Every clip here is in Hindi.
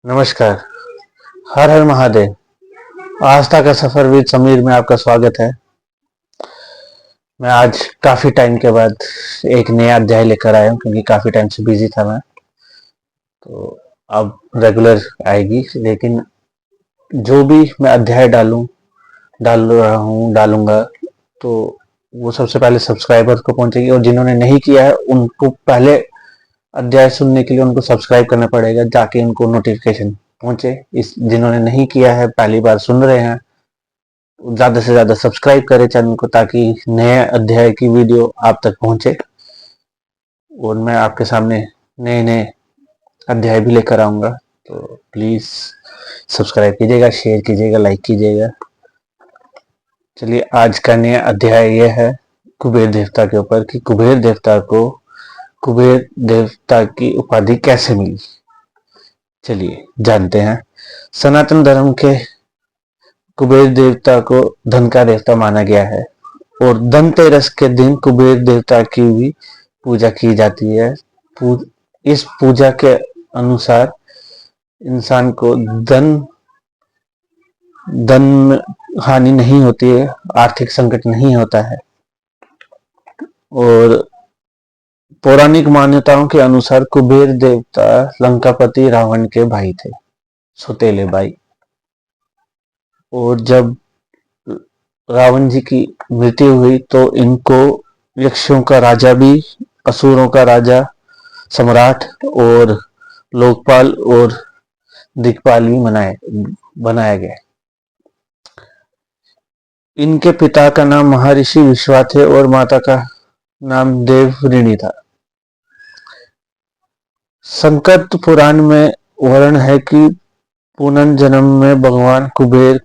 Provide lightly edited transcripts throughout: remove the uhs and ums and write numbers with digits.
नमस्कार। हर हर महादेव। आस्था का सफर विद समीर में आपका स्वागत है। मैं आज काफी टाइम के बाद एक नया अध्याय लेकर आया हूँ क्योंकि काफी टाइम से बिजी था मैं। तो अब रेगुलर आएगी, लेकिन जो भी मैं अध्याय डालूंगा तो वो सबसे पहले सब्सक्राइबर्स को पहुंचेगी, और जिन्होंने नहीं किया है उनको पहले अध्याय सुनने के लिए उनको सब्सक्राइब करना पड़ेगा, जाके उनको नोटिफिकेशन पहुंचे। इस जिन्होंने नहीं किया है, पहली बार सुन रहे हैं, ज्यादा से ज्यादा सब्सक्राइब करें चैनल को, ताकि नए अध्याय की वीडियो आप तक पहुंचे और मैं आपके सामने नए नए अध्याय भी लेकर आऊंगा। तो प्लीज सब्सक्राइब कीजिएगा, शेयर कीजिएगा, लाइक कीजिएगा। चलिए, आज का नया अध्याय यह है कुबेर देवता के ऊपर कि कुबेर देवता को कुबेर देवता की उपाधि कैसे मिली। चलिए जानते हैं। सनातन धर्म के कुबेर देवता को धन का देवता माना गया है, और धनतेरस के दिन कुबेर देवता की भी पूजा की जाती है। इस पूजा के अनुसार इंसान को धन हानि नहीं होती है, आर्थिक संकट नहीं होता है। और पौराणिक मान्यताओं के अनुसार कुबेर देवता लंकापति रावण के भाई थे, सौतेले भाई। और जब रावण जी की मृत्यु हुई तो इनको यक्षों का राजा भी, असुरों का राजा, सम्राट और लोकपाल और दिक्पाल भी बनाया गया। इनके पिता का नाम महर्षि विश्वा थे और माता का नाम देवऋणी था। संकट पुराण में वर्णन है कि पुनर्जन्म में भगवान कुबेर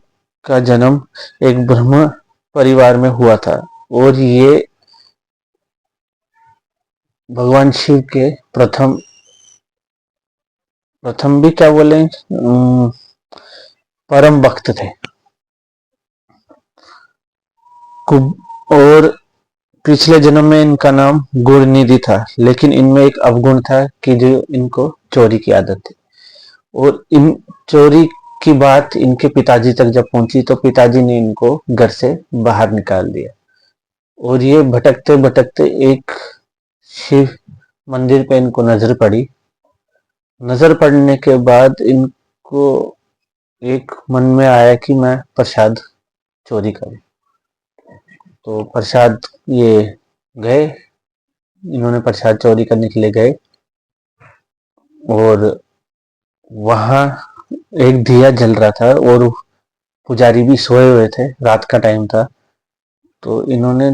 का जन्म एक ब्रह्म परिवार में हुआ था, और ये भगवान शिव के प्रथम भी क्या बोले, परम भक्त थे। और पिछले जन्म में इनका नाम गुणनिधि था, लेकिन इनमें एक अवगुण था कि जो इनको चोरी की आदत थी। और इन चोरी की बात इनके पिताजी तक जब पहुंची तो पिताजी ने इनको घर से बाहर निकाल दिया, और ये भटकते भटकते एक शिव मंदिर पे इनको नजर पड़ी। नजर पड़ने के बाद इनको एक मन में आया कि मैं प्रसाद चोरी करूं। तो प्रसाद ये गए, इन्होंने प्रसाद चोरी करने के लिए गए, और वहां एक दिया जल रहा था और पुजारी भी सोए हुए थे, रात का टाइम था। तो इन्होंने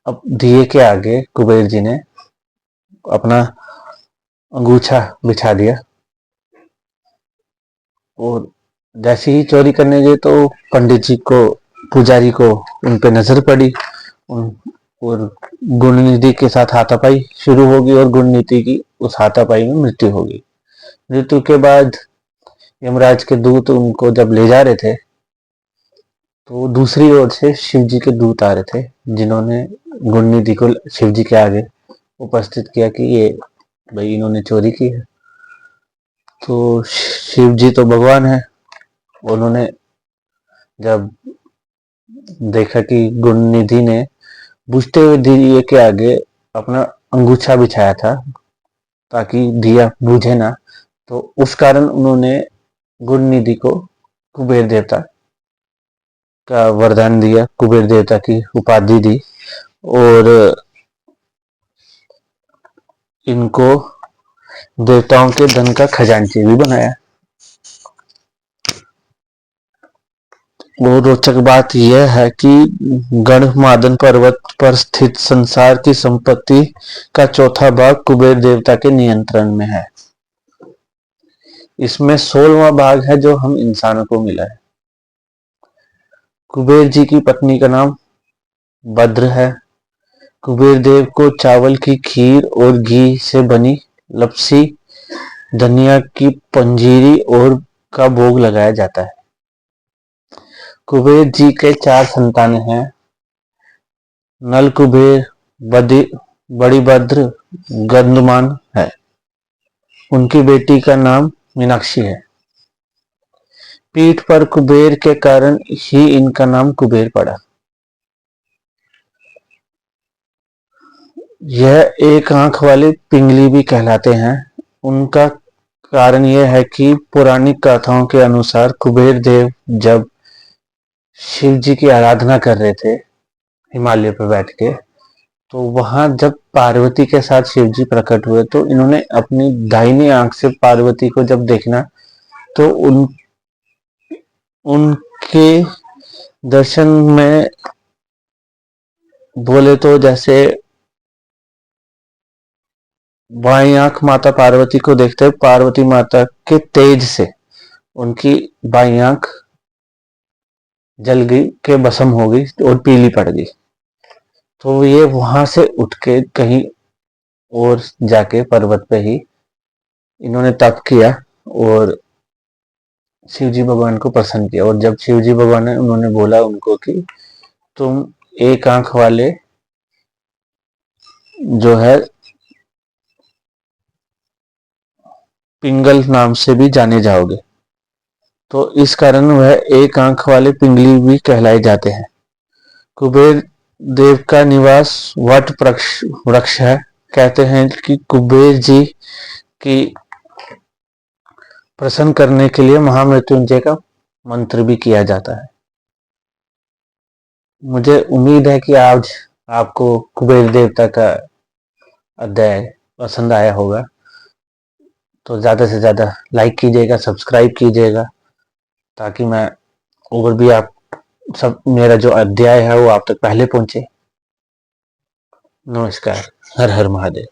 अब दिए के आगे कुबेर जी ने अपना अंगूछा बिछा दिया, और जैसे ही चोरी करने गए तो पंडित जी को, पुजारी को उन पे नजर पड़ी, और गुणनिधि के साथ हाथापाई शुरू होगी, और गुणनिधि की उस हाथापाई में मृत्यु होगी। मृत्यु के बाद यमराज के दूत उनको जब ले जा रहे थे तो दूसरी ओर से शिव जी के दूत आ रहे थे, जिन्होंने गुणनिधि को शिव जी के आगे उपस्थित किया कि ये भाई इन्होंने चोरी की है। तो शिव जी तो भगवान है, उन्होंने जब देखा कि गुणनिधि ने बुझते हुए दिए के आगे अपना अंगूछा बिछाया था ताकि दिया बुझे ना, तो उस कारण उन्होंने गुणनिधि को कुबेर देवता का वरदान दिया, कुबेर देवता की उपाधि दी, और इनको देवताओं के धन का खजांची भी बनाया। और रोचक बात यह है कि गणमादन पर्वत पर स्थित संसार की संपत्ति का चौथा भाग कुबेर देवता के नियंत्रण में है। इसमें 16वां भाग है जो हम इंसानों को मिला है। कुबेर जी की पत्नी का नाम भद्र है। कुबेर देव को चावल की खीर और घी से बनी लपसी, धनिया की पंजीरी और का भोग लगाया जाता है। कुबेर जी के 4 संतान हैं। नल कुबेर, बड़ी भद्र, गंधमान है। उनकी बेटी का नाम मीनाक्षी है। पीठ पर कुबेर के कारण ही इनका नाम कुबेर पड़ा। यह एक आंख वाले पिंगली भी कहलाते हैं। उनका कारण यह है कि पौराणिक गाथाओं के अनुसार कुबेर देव जब शिव जी की आराधना कर रहे थे हिमालय पर बैठ के, तो वहां जब पार्वती के साथ शिव जी प्रकट हुए तो इन्होंने अपनी दाहिनी आंख से पार्वती को जब देखना तो उनके दर्शन में बोले तो जैसे बाईं आंख माता पार्वती को देखते पार्वती माता के तेज से उनकी बाईं आंख जल गई के भस्म हो गई और पीली पड़ गई। तो ये वहां से उठ के कहीं और जाके पर्वत पे ही इन्होंने तप किया और शिवजी भगवान को प्रसन्न किया। और जब शिवजी भगवान ने उन्होंने बोला उनको कि तुम एक आंख वाले जो है पिंगल नाम से भी जाने जाओगे, तो इस कारण वह एक आंख वाले पिंगली भी कहलाए जाते हैं। कुबेर देव का निवास वट वृक्ष है। कहते हैं कि कुबेर जी की प्रसन्न करने के लिए महामृत्युंजय का मंत्र भी किया जाता है। मुझे उम्मीद है कि आज आपको कुबेर देवता का अध्याय पसंद आया होगा। तो ज़्यादा से ज़्यादा लाइक कीजिएगा, सब्सक्राइब कीजिएगा, ताकि मैं और भी आप सब मेरा जो अध्याय है वो आप तक पहले पहुंचे। नमस्कार। हर हर महादेव।